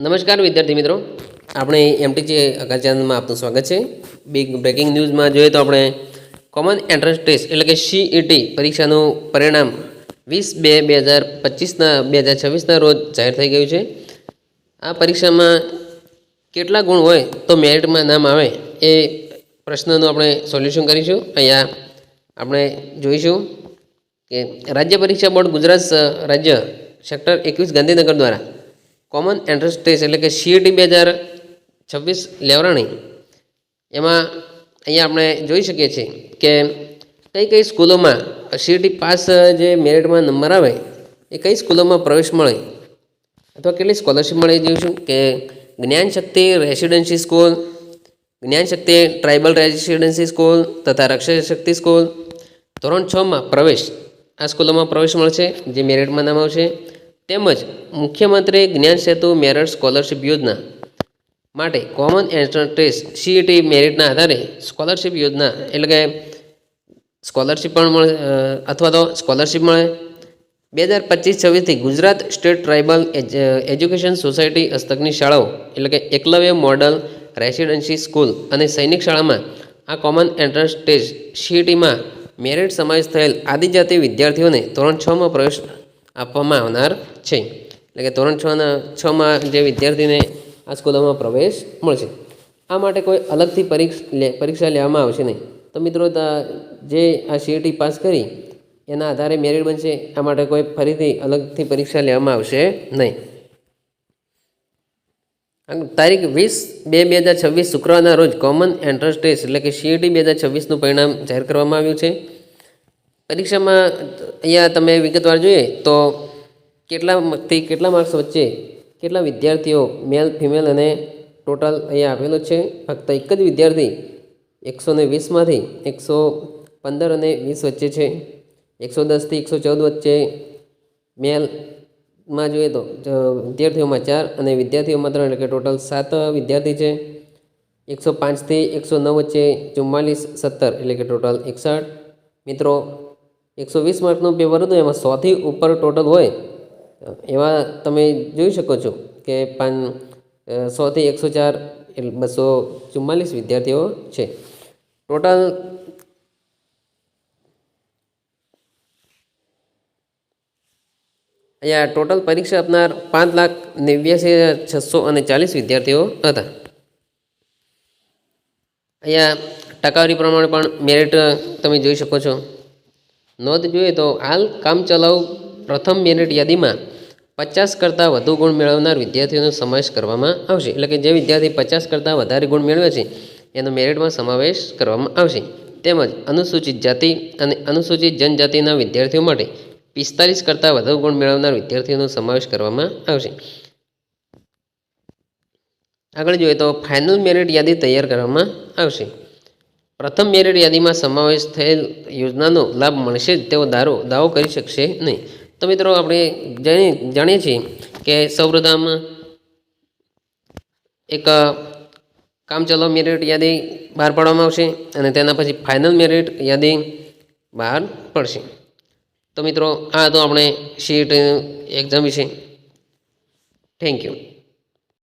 નમસ્કાર વિદ્યાર્થી મિત્રો, આપણે એમટીજી અગાર ચેનલમાં આપનું સ્વાગત છે. બિગ બ્રેકિંગ ન્યૂઝમાં જોઈએ તો આપણે કોમન એન્ટ્રન્સ ટેસ્ટ એટલે કે CET પરીક્ષાનું પરિણામ 20/2025 રોજ જાહેર થઈ ગયું છે. આ પરીક્ષામાં કેટલા ગુણ હોય તો મેરિટમાં નામ આવે એ પ્રશ્નનું આપણે સોલ્યુશન કરીશું. અહીંયા આપણે જોઈશું કે રાજ્ય પરીક્ષા બોર્ડ ગુજરાત રાજ્ય સેક્ટર 21 ગાંધીનગર દ્વારા કોમન એન્ટ્રન્સ ટેસ્ટ એટલે કે CET 2026 લેવરાણી એમાં અહીંયા આપણે જોઈ શકીએ છીએ કે કઈ સ્કૂલોમાં CET પાસ જે મેરિટમાં નંબર આવે એ કઈ સ્કૂલોમાં પ્રવેશ મળે અથવા કેટલી સ્કોલરશિપ મળે એ જોઈશું. કે જ્ઞાન શક્તિ રેસિડેન્સી સ્કૂલ, જ્ઞાન શક્તિ ટ્રાઇબલ રેસિડેન્સી સ્કૂલ તથા રક્ષા શક્તિ સ્કૂલ ધોરણ 6માં પ્રવેશ આ સ્કૂલોમાં પ્રવેશ મળશે જે મેરિટમાં નામ આવશે. તેમજ મુખ્યમંત્રી જ્ઞાન સેતુ મેરિટ સ્કોલરશિપ યોજના માટે કોમન એન્ટ્રન્સ ટેસ્ટ CET મેરિટના આધારે સ્કોલરશિપ યોજના એટલે કે સ્કોલરશિપ પણ મળે અથવા તો સ્કોલરશિપ મળે. 2025-26થી Gujarat state tribal education society હસ્તકની શાળાઓ એટલે કે એકલવ્ય મોડલ રેસિડેન્સી સ્કૂલ અને સૈનિક શાળામાં આ કોમન એન્ટ્રન્સ ટેસ્ટ CETમાં મેરિટ સમાવેશ થયેલ આદિજાતિ વિદ્યાર્થીઓને ધોરણ 6માં પ્રવેશ આપવામાં આવનાર છે. એટલે કે ધોરણ 6માં જે વિદ્યાર્થીને આ સ્કૂલોમાં પ્રવેશ મળશે. આ માટે કોઈ અલગથી પરીક્ષા લેવામાં આવશે નહીં. તો મિત્રો જે આ CET પાસ કરી એના આધારે મેરિટ બનશે. આ માટે કોઈ ફરીથી અલગથી પરીક્ષા લેવામાં આવશે નહીં. તારીખ 20/2/2026 શુક્રવારના રોજ કોમન એન્ટ્રન્સ ટેસ્ટ એટલે કે CET 2026નું પરિણામ જાહેર કરવામાં આવ્યું છે. પરીક્ષામાં અહીંયા તમે વિગતવાર જોઈએ તો કેટલાથી કેટલા માર્ક્સ વચ્ચે કેટલા વિદ્યાર્થીઓ મેલ ફિમેલ અને ટોટલ અહીંયા આપેલું છે. ફક્ત એક જ વિદ્યાર્થી 120માંથી 115 અને 20 વચ્ચે છે. 110થી 114 વચ્ચે મેલમાં જોઈએ તો વિદ્યાર્થીઓમાં 4 અને વિદ્યાર્થીઓમાં 3 એટલે કે ટોટલ 7 વિદ્યાર્થી છે. 105થી 109 વચ્ચે 44, 17 એટલે કે ટોટલ 61. મિત્રો 120 માર્કનું પેપર હતું એમાં 100થી ઉપર ટોટલ હોય એવા તમે જોઈ શકો છો કે 100થી 104 એટલે 244 વિદ્યાર્થીઓ છે. ટોટલ અહીંયા ટોટલ પરીક્ષા આપનાર 5,89,640 વિદ્યાર્થીઓ હતા. અહીંયા ટકાવારી પ્રમાણે પણ મેરિટ તમે જોઈ શકો છો. નોંધ જોઈએ તો હાલ કામચલાઉ પ્રથમ મેરિટ યાદીમાં 50 કરતાં વધુ ગુણ મેળવનાર વિદ્યાર્થીઓનો સમાવેશ કરવામાં આવશે. એટલે કે જે વિદ્યાર્થી 50 કરતાં વધારે ગુણ મેળવે છે એનો મેરિટમાં સમાવેશ કરવામાં આવશે. તેમજ અનુસૂચિત જાતિ અને અનુસૂચિત જનજાતિના વિદ્યાર્થીઓ માટે 45 કરતાં વધુ ગુણ મેળવનાર વિદ્યાર્થીઓનો સમાવેશ કરવામાં આવશે. આગળ જોઈએ તો ફાઇનલ મેરિટ યાદી તૈયાર કરવામાં આવશે. પ્રથમ મેરિટ યાદીમાં સમાવેશ થયેલ યોજનાનો લાભ મળશે જ તેવો દાવો કરી શકશે નહીં. તો મિત્રો આપણે જાણીએ છીએ કે સૌપ્રથમ એક કામચલાઉ મેરિટ યાદી બહાર પાડવામાં આવશે અને તેના પછી ફાઇનલ મેરિટ યાદી બહાર પડશે. તો મિત્રો આ તો આપણે CET એક્ઝામ વિશે. Thank you.